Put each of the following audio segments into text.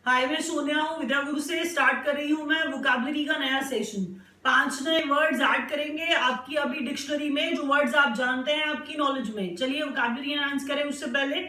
हाय, मैं सोनिया हूँ विद्या गुरु से। स्टार्ट कर रही हूँ मैं वोकैबुलरी का नया सेशन। 5 नए वर्ड्स ऐड करेंगे आपकी अभी डिक्शनरी में, जो वर्ड्स आप जानते हैं आपकी नॉलेज में। चलिए वोकैबुलरी एनहांस करें। उससे पहले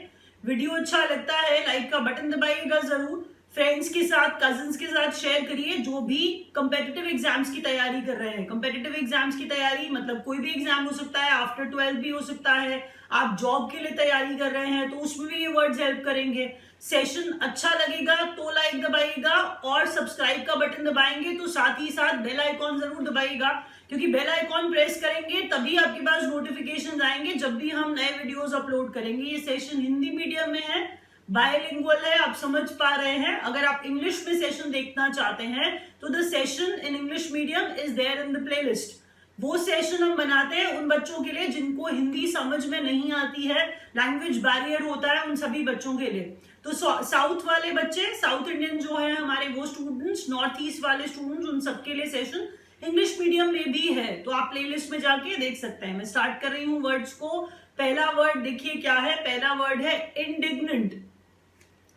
वीडियो अच्छा लगता है लाइक का बटन दबाइएगा जरूर। फ्रेंड्स के साथ, कजिन्स के साथ शेयर करिए जो भी कंपेटिटिव एग्जाम्स की तैयारी कर रहे हैं। कंपेटिटिव एग्जाम्स की तैयारी मतलब कोई भी एग्जाम हो सकता है, आफ्टर 12 भी हो सकता है, आप जॉब के लिए तैयारी कर रहे हैं तो उसमें भी ये वर्ड्स हेल्प करेंगे। सेशन अच्छा लगेगा तो लाइक दबाइएगा और सब्सक्राइब का बटन दबाएंगे तो साथ ही साथ बेल आइकॉन जरूर दबाइएगा, क्योंकि बेल आइकॉन प्रेस करेंगे तभी आपके पास नोटिफिकेशन आएंगे जब भी हम नए वीडियोस अपलोड करेंगे। ये सेशन हिंदी मीडियम में है, बायलिंगुअल है, आप समझ पा रहे हैं। अगर आप इंग्लिश में सेशन देखना चाहते हैं तो the session in English medium is there in the playlist. वो सेशन हम बनाते हैं उन बच्चों के लिए जिनको हिंदी समझ में नहीं आती है, लैंग्वेज बैरियर होता है उन सभी बच्चों के लिए। तो साउथ वाले बच्चे, साउथ इंडियन जो है हमारे वो स्टूडेंट्स, नॉर्थ ईस्ट वाले स्टूडेंट्स, उन सबके लिए सेशन इंग्लिश मीडियम में भी है। तो आप प्लेलिस्ट में जाके देख सकते हैं। मैं स्टार्ट कर रही हूँ वर्ड्स को। पहला वर्ड देखिए क्या है। पहला वर्ड है इंडिग्नेंट।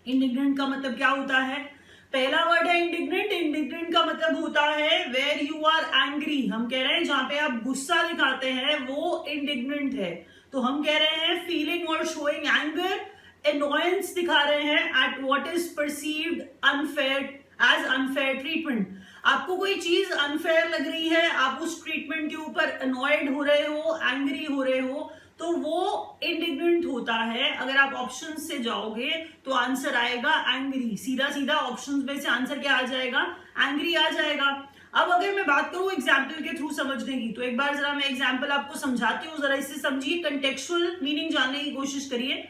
इंडिग्नेंट का मतलब क्या होता है? पहला वर्ड है इंडिग्नेंट। इंडिग्नेंट का मतलब होता है वेयर यू आर एंग्री। हम कह रहे हैं जहां पे आप गुस्सा दिखाते हैं वो इंडिग्नेंट है। तो हम कह रहे हैं फीलिंग और शोइंग एंगर, एनॉयंस दिखा रहे हैं at what is perceived unfair as unfair treatment. आपको कोई चीज अनफेयर लग रही है, आप उस ट्रीटमेंट के ऊपर अनॉयड हो रहे हो, एंग्री हो रहे हो, तो वो इंडिग्नेंट होता है। अगर आप ऑप्शन से जाओगे तो आंसर आएगा एंग्री। सीधा सीधा ऑप्शन में से आंसर क्या आ जाएगा? एंग्री आ जाएगा। अब अगर मैं बात करूं एग्जाम्पल के थ्रू समझने की, तो एक बार जरा मैं एग्जाम्पल आपको समझाती हूँ, जरा इससे समझिए, कंटेक्चुअल मीनिंग जानने की कोशिश करिए।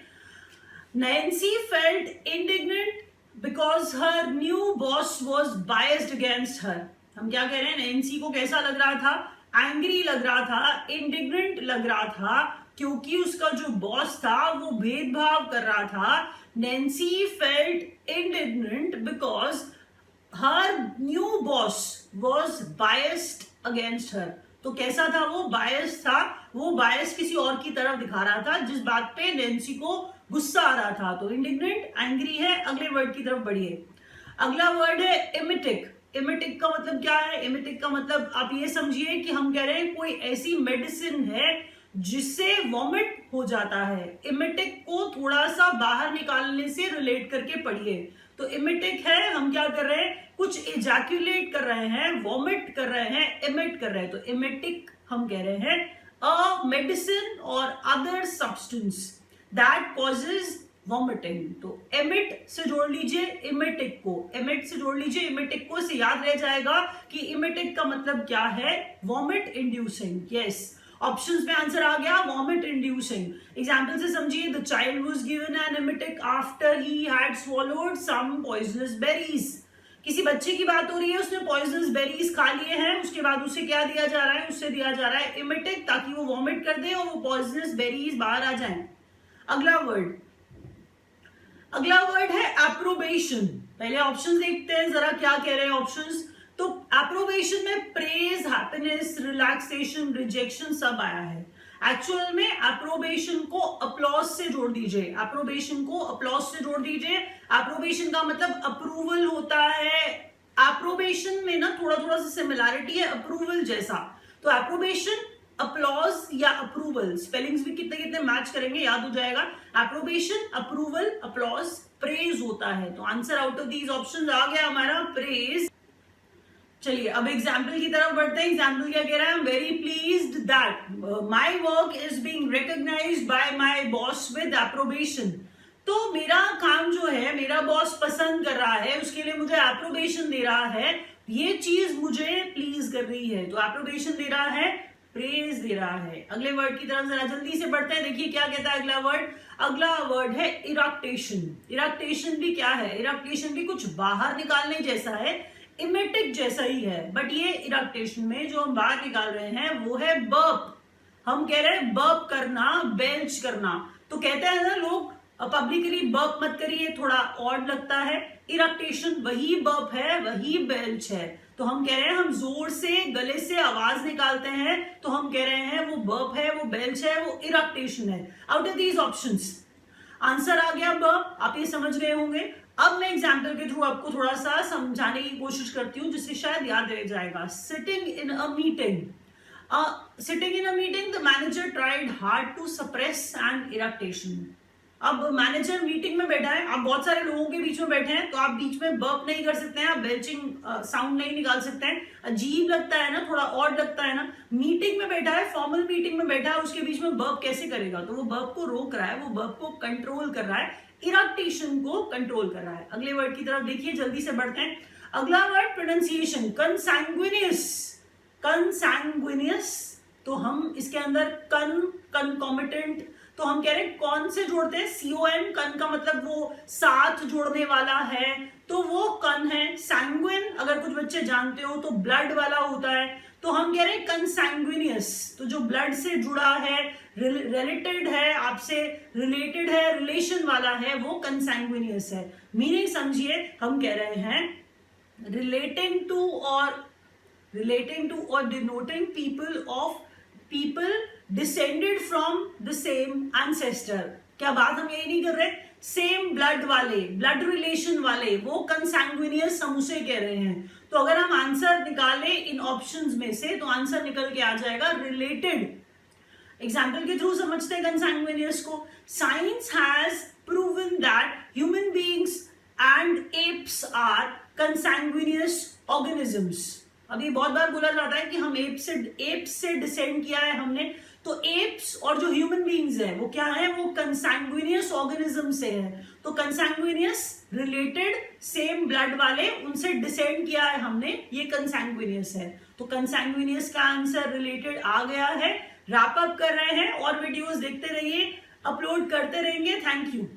Nancy felt indignant because her new boss was biased against her. हम क्या कह रहे हैं? नैन्सी को कैसा लग रहा था? एंग्री लग रहा था, इंडिग्नेंट लग रहा था, क्योंकि उसका जो बॉस था वो भेदभाव कर रहा था। Nancy felt indignant because her new boss was biased against her. तो कैसा था वो? बायस था। वो बायस किसी और की तरफ दिखा रहा था जिस बात पे नैन्सी को गुस्सा आ रहा था। तो इंडिग्नेंट एंग्री है। अगले वर्ड की तरफ बढ़िए। अगला वर्ड है इमिटिक। इमिटिक का मतलब क्या है? इमिटिक का मतलब आप ये समझिए कि हम कह रहे हैं कोई ऐसी मेडिसिन है जिससे वॉमिट हो जाता है। इमिटिक को थोड़ा सा बाहर निकालने से रिलेट करके पढ़िए। तो इमिटिक है, हम क्या कर रहे हैं? कुछ इजैक्यूलेट कर रहे हैं, वॉमिट कर रहे हैं, इमिट कर रहे हैं। तो इमिटिक हम कह रहे हैं अ मेडिसिन और other substance that causes vomiting. तो एमिट से जोड़ लीजिए इमिटिक को, एमिट से जोड़ लीजिए इमिटिक को, से याद रह जाएगा कि इमिटिक का मतलब क्या है? Vomit inducing. यस, ऑप्शंस में आंसर आ गया, वॉमिट इंड्यूसिंग। एग्जांपल से समझिए। The child was given an emetic after he had swallowed some poisonous berries. किसी बच्चे की बात हो रही है, उसने पॉइजनस बेरीज खा लिए हैं, उसके बाद उसे क्या दिया जा रहा है? उससे दिया जा रहा है इमिटिक, ताकि वो वॉमिट कर दे और वो पॉइजनस बेरीज बाहर आ जाएं। अगला वर्ड है एप्रोबेशन। पहले ऑप्शन देखते हैं जरा क्या कह रहे हैं ऑप्शंस। तो एप्रोबेशन में प्रेज, हैप्पीनेस, रिलैक्सेशन, रिजेक्शन सब आया है। एक्चुअल में एप्रोबेशन को अपलॉज से जोड़ दीजिए। एप्रोबेशन को अपलॉज से जोड़ दीजिए। एप्रोबेशन का मतलब अप्रूवल होता है। एप्रोबेशन में ना थोड़ा थोड़ा सा सिमिलैरिटी है अप्रूवल जैसा। तो एप्रोबेशन, अपलॉज या अप्रूवल, स्पेलिंग्स भी कितने कितने मैच करेंगे याद हो जाएगा। एप्रोबेशन, अप्रूवल, अपलॉज, प्रेज होता है। तो answer out of these options आ गया हमारा प्रेज। चलिए अब एग्जाम्पल की तरफ बढ़ते हैं। एग्जाम्पल क्या कह रहा है? I am very pleased that my work is being recognised by my boss with approbation. तो मेरा काम जो है मेरा बॉस पसंद कर रहा है, उसके लिए मुझे एप्रोबेशन दे रहा है, ये चीज मुझे प्लीज कर रही है। तो एप्रोबेशन दे रहा है, प्रेज दे रहा है। अगले वर्ड की तरफ जरा जल्दी से बढ़ते हैं। देखिए क्या कहता है अगला वर्ड। अगला वर्ड है इरेक्टेशन। इरेक्टेशन भी क्या है? इरेक्टेशन भी कुछ बाहर निकालने जैसा है, इमेटिक जैसा ही है, बट ये इरेक्टेशन में जो हम बाहर निकाल रहे हैं वो है बर्प। हम कह रहे हैं बर्प करना, बेल्च करना। तो कहते हैं ना लोग पब्लिकली बर्प मत करिए, थोड़ा ऑड लगता है। इरेक्टेशन वही बर्प है, वही बेल्च है। तो हम कह रहे हैं हम जोर से गले से आवाज निकालते हैं, तो हम कह रहे हैं वो बर्प है, वो बेल्च है, वो इरेक्टेशन है। Out of these options answer आ गया बर्प। आप ये समझ गए होंगे। अब मैं एग्जाम्पल के थ्रू आपको थोड़ा सा समझाने की कोशिश करती हूँ जिससे शायद याद रह जाएगा. Sitting in a meeting. Sitting in a meeting, the manager tried hard to suppress an irritation. अब मैनेजर मीटिंग में बैठा है, आप बहुत सारे लोगों के बीच में बैठे हैं, तो आप बीच में बर्प नहीं कर सकते हैं, आप बेल्चिंग साउंड नहीं निकाल सकते हैं. अजीब लगता है ना, थोड़ा ऑड लगता है ना. मीटिंग में बैठा है, फॉर्मल मीटिंग में बैठा है, उसके बीच में बर्प कैसे करेगा? तो वो बर्प को रोक रहा है, वो बर्प को कंट्रोल कर रहा है, इरिटेशन को कंट्रोल कर रहा है. अगले वर्ड की तरफ देखिए, जल्दी से बढ़ते हैं. अगला वर्ड प्रोनाउंसिएशन, कंसैंग्विनियस. कंसैंग्विनियस, तो हम इसके अंदर कंकॉमिटेंट, तो हम कह रहे हैं कौन से जोड़ते हैं? CON. कन का मतलब वो साथ जोड़ने वाला है, तो वो कन है. सैंग्विन अगर कुछ बच्चे जानते हो तो ब्लड वाला होता है, तो हम कह रहे हैं कंसैंग्विनियस. तो जो ब्लड से जुड़ा है, रिलेटेड है, आपसे रिलेटेड है, रिलेशन वाला है, वो कंसैंग्विनियस है. मीनिंग समझिए, हम कह रहे हैं रिलेटिंग टू और denoting people descended from the same ancestor. क्या बात हम यही नहीं कर रहे? सेम ब्लड वाले, ब्लड रिलेशन वाले, वो कंसैंग्विनियस हम उसे कह रहे हैं. तो अगर हम आंसर निकालें इन ऑप्शंस में से, तो आंसर निकल के आ जाएगा रिलेटेड. एग्जाम्पल के थ्रू समझते हैं कंसैंग्विनियस को. Science has proven that human beings and apes are consanguineous organisms. अभी बहुत बार बोला जाता है कि हम एप्स से डिसेंड किया है हमने, तो एप्स और जो ह्यूमन बीइंग्स है वो क्या है? वो कंसैंग्विनियस ऑर्गेनिज्म से है. तो कंसैंग्विनियस, रिलेटेड, सेम ब्लड वाले, उनसे डिसेंड किया है हमने, ये कंसैंग्विनियस है. तो कंसैंग्विनियस का आंसर रिलेटेड आ गया है. रैप अप कर रहे हैं, और वीडियोस देखते रहिए, अपलोड करते रहेंगे. Thank you.